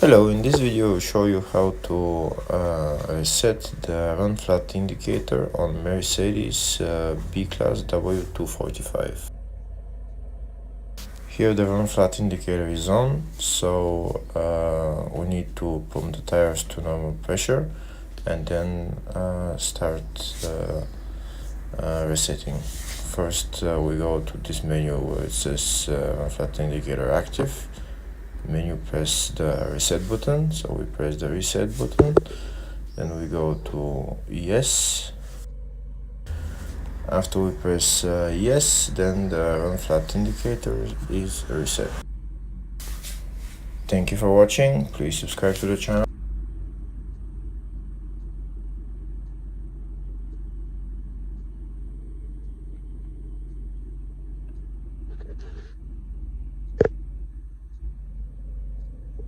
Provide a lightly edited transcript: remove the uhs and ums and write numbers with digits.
Hello, in this video I will show you how to reset the run flat indicator on Mercedes B-Class W245. Here the run flat indicator is on, so we need to pump the tires to normal pressure and then start resetting. First we go to this menu where it says run flat indicator active. Menu, press the reset button, so we press the reset button, then we go to yes. After we press yes, then the run flat indicator is reset. Thank you for watching. Please subscribe to the channel.